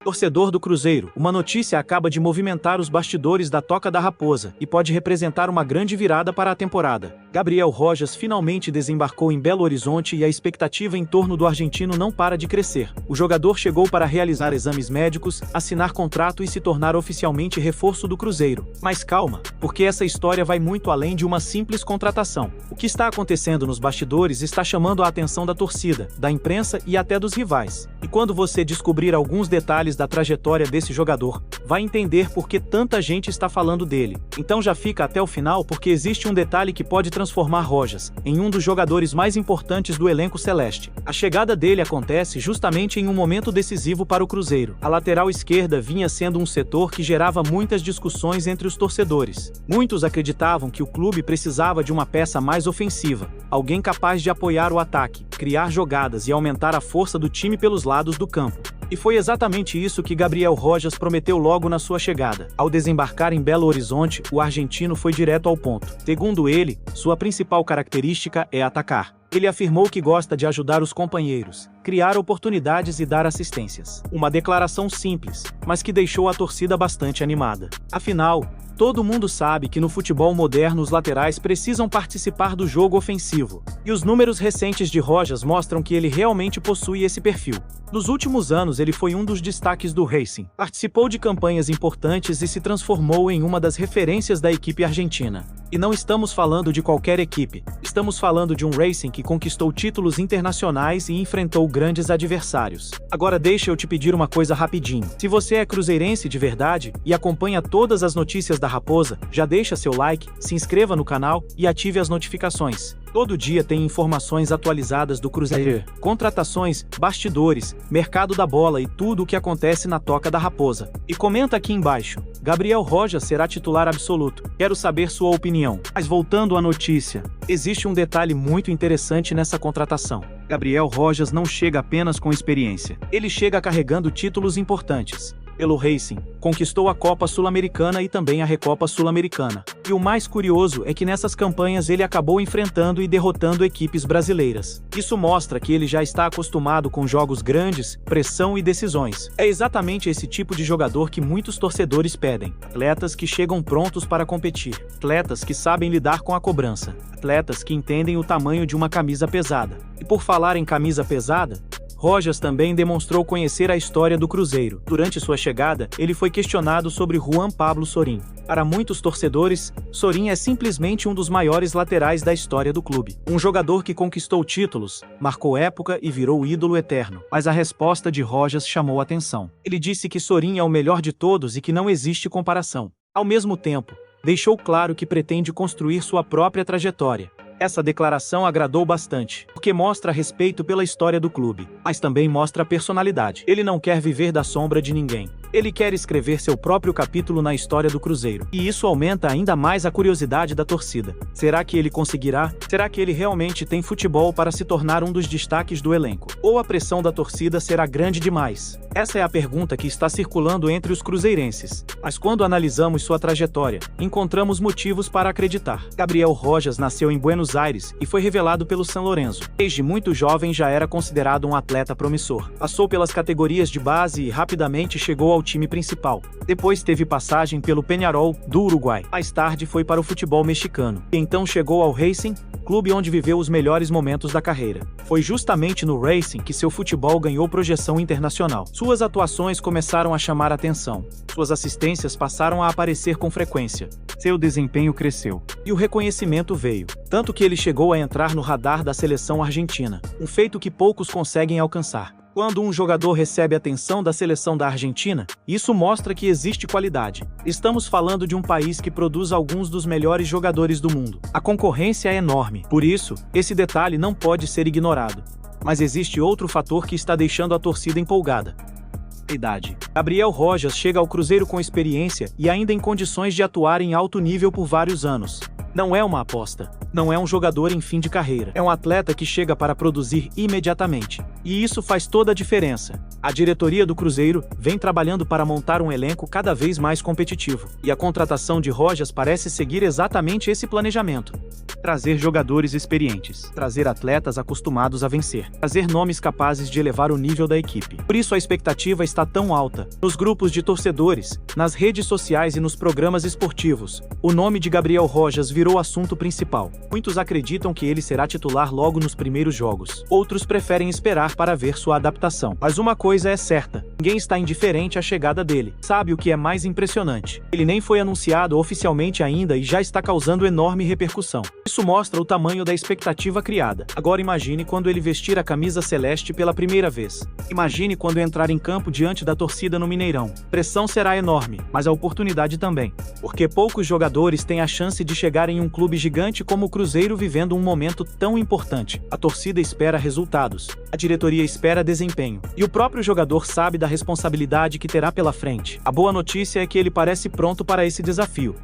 Torcedor do Cruzeiro, uma notícia acaba de movimentar os bastidores da Toca da Raposa e pode representar uma grande virada para a temporada. Gabriel Rojas finalmente desembarcou em Belo Horizonte e a expectativa em torno do argentino não para de crescer. O jogador chegou para realizar exames médicos, assinar contrato e se tornar oficialmente reforço do Cruzeiro. Mas calma, porque essa história vai muito além de uma simples contratação. O que está acontecendo nos bastidores está chamando a atenção da torcida, da imprensa e até dos rivais. E quando você descobrir alguns detalhes da trajetória desse jogador, vai entender por que tanta gente está falando dele. Então já fica até o final, porque existe um detalhe que pode transformar Rojas em um dos jogadores mais importantes do elenco celeste. A chegada dele acontece justamente em um momento decisivo para o Cruzeiro. A lateral esquerda vinha sendo um setor que gerava muitas discussões entre os torcedores. Muitos acreditavam que o clube precisava de uma peça mais ofensiva, alguém capaz de apoiar o ataque, criar jogadas e aumentar a força do time pelos lados do campo. E foi exatamente isso que Gabriel Rojas prometeu logo na sua chegada. Ao desembarcar em Belo Horizonte, o argentino foi direto ao ponto. Segundo ele, sua principal característica é atacar. Ele afirmou que gosta de ajudar os companheiros, criar oportunidades e dar assistências. Uma declaração simples, mas que deixou a torcida bastante animada. Afinal, todo mundo sabe que no futebol moderno os laterais precisam participar do jogo ofensivo. E os números recentes de Rojas mostram que ele realmente possui esse perfil. Nos últimos anos ele foi um dos destaques do Racing. Participou de campanhas importantes e se transformou em uma das referências da equipe argentina. E não estamos falando de qualquer equipe. Estamos falando de um Racing que conquistou títulos internacionais e enfrentou grandes adversários. Agora deixa eu te pedir uma coisa rapidinho. Se você é cruzeirense de verdade e acompanha todas as notícias da Raposa, já deixa seu like, se inscreva no canal e ative as notificações. Todo dia tem informações atualizadas do Cruzeiro, contratações, bastidores, mercado da bola e tudo o que acontece na Toca da Raposa. E comenta aqui embaixo, Gabriel Rojas será titular absoluto? Quero saber sua opinião. Mas voltando à notícia, existe um detalhe muito interessante nessa contratação. Gabriel Rojas não chega apenas com experiência. Ele chega carregando títulos importantes. Pelo Racing, conquistou a Copa Sul-Americana e também a Recopa Sul-Americana. E o mais curioso é que nessas campanhas ele acabou enfrentando e derrotando equipes brasileiras. Isso mostra que ele já está acostumado com jogos grandes, pressão e decisões. É exatamente esse tipo de jogador que muitos torcedores pedem. Atletas que chegam prontos para competir. Atletas que sabem lidar com a cobrança. Atletas que entendem o tamanho de uma camisa pesada. E por falar em camisa pesada, Rojas também demonstrou conhecer a história do Cruzeiro. Durante sua chegada, ele foi questionado sobre Juan Pablo Sorin. Para muitos torcedores, Sorin é simplesmente um dos maiores laterais da história do clube. Um jogador que conquistou títulos, marcou época e virou ídolo eterno. Mas a resposta de Rojas chamou atenção. Ele disse que Sorin é o melhor de todos e que não existe comparação. Ao mesmo tempo, deixou claro que pretende construir sua própria trajetória. Essa declaração agradou bastante, porque mostra respeito pela história do clube, mas também mostra personalidade. Ele não quer viver da sombra de ninguém. Ele quer escrever seu próprio capítulo na história do Cruzeiro. E isso aumenta ainda mais a curiosidade da torcida. Será que ele conseguirá? Será que ele realmente tem futebol para se tornar um dos destaques do elenco? Ou a pressão da torcida será grande demais? Essa é a pergunta que está circulando entre os cruzeirenses. Mas quando analisamos sua trajetória, encontramos motivos para acreditar. Gabriel Rojas nasceu em Buenos Aires e foi revelado pelo São Lourenço. Desde muito jovem já era considerado um atleta promissor. Passou pelas categorias de base e rapidamente chegou ao time principal. Depois teve passagem pelo Peñarol, do Uruguai. Mais tarde foi para o futebol mexicano. E então chegou ao Racing, clube onde viveu os melhores momentos da carreira. Foi justamente no Racing que seu futebol ganhou projeção internacional. Suas atuações começaram a chamar a atenção. Suas assistências passaram a aparecer com frequência. Seu desempenho cresceu. E o reconhecimento veio. Tanto que ele chegou a entrar no radar da seleção argentina. Um feito que poucos conseguem alcançar. Quando um jogador recebe a atenção da seleção da Argentina, isso mostra que existe qualidade. Estamos falando de um país que produz alguns dos melhores jogadores do mundo. A concorrência é enorme. Por isso, esse detalhe não pode ser ignorado. Mas existe outro fator que está deixando a torcida empolgada. Idade. Gabriel Rojas chega ao Cruzeiro com experiência e ainda em condições de atuar em alto nível por vários anos. Não é uma aposta. Não é um jogador em fim de carreira. É um atleta que chega para produzir imediatamente. E isso faz toda a diferença. A diretoria do Cruzeiro vem trabalhando para montar um elenco cada vez mais competitivo, e a contratação de Rojas parece seguir exatamente esse planejamento. Trazer jogadores experientes, trazer atletas acostumados a vencer, trazer nomes capazes de elevar o nível da equipe. Por isso a expectativa está tão alta. Nos grupos de torcedores, nas redes sociais e nos programas esportivos, o nome de Gabriel Rojas virou assunto principal. Muitos acreditam que ele será titular logo nos primeiros jogos. Outros preferem esperar para ver sua adaptação. Mas uma coisa é certa, ninguém está indiferente à chegada dele. Sabe o que é mais impressionante? Ele nem foi anunciado oficialmente ainda e já está causando enorme repercussão. Isso mostra o tamanho da expectativa criada. Agora imagine quando ele vestir a camisa celeste pela primeira vez. Imagine quando entrar em campo diante da torcida no Mineirão. A pressão será enorme, mas a oportunidade também. Porque poucos jogadores têm a chance de chegar em um clube gigante como o Cruzeiro vivendo um momento tão importante. A torcida espera resultados. A diretoria espera desempenho. E o próprio jogador sabe da responsabilidade que terá pela frente. A boa notícia é que ele parece pronto para esse desafio.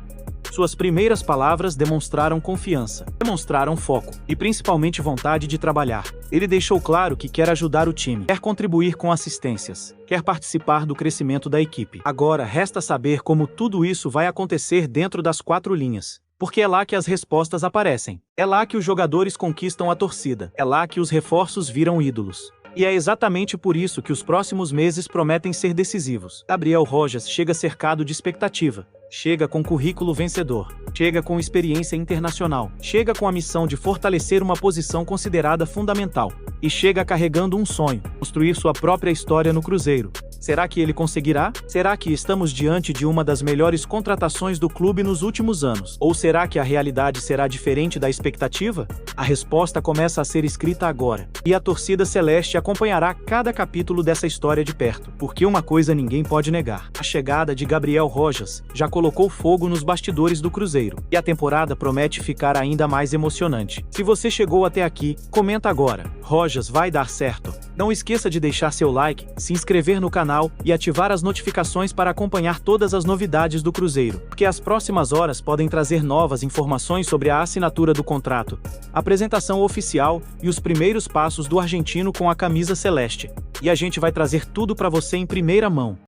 Suas primeiras palavras demonstraram confiança, demonstraram foco e principalmente vontade de trabalhar. Ele deixou claro que quer ajudar o time, quer contribuir com assistências, quer participar do crescimento da equipe. Agora resta saber como tudo isso vai acontecer dentro das quatro linhas. Porque é lá que as respostas aparecem. É lá que os jogadores conquistam a torcida. É lá que os reforços viram ídolos. E é exatamente por isso que os próximos meses prometem ser decisivos. Gabriel Rojas chega cercado de expectativa. Chega com currículo vencedor. Chega com experiência internacional. Chega com a missão de fortalecer uma posição considerada fundamental. E chega carregando um sonho: construir sua própria história no Cruzeiro. Será que ele conseguirá? Será que estamos diante de uma das melhores contratações do clube nos últimos anos? Ou será que a realidade será diferente da expectativa? A resposta começa a ser escrita agora. E a torcida celeste acompanhará cada capítulo dessa história de perto. Porque uma coisa ninguém pode negar: a chegada de Gabriel Rojas já colocou fogo nos bastidores do Cruzeiro. E a temporada promete ficar ainda mais emocionante. Se você chegou até aqui, comenta agora: Rojas vai dar certo? Não esqueça de deixar seu like, se inscrever no canal e ativar as notificações para acompanhar todas as novidades do Cruzeiro, porque as próximas horas podem trazer novas informações sobre a assinatura do contrato, a apresentação oficial e os primeiros passos do argentino com a camisa celeste. E a gente vai trazer tudo para você em primeira mão.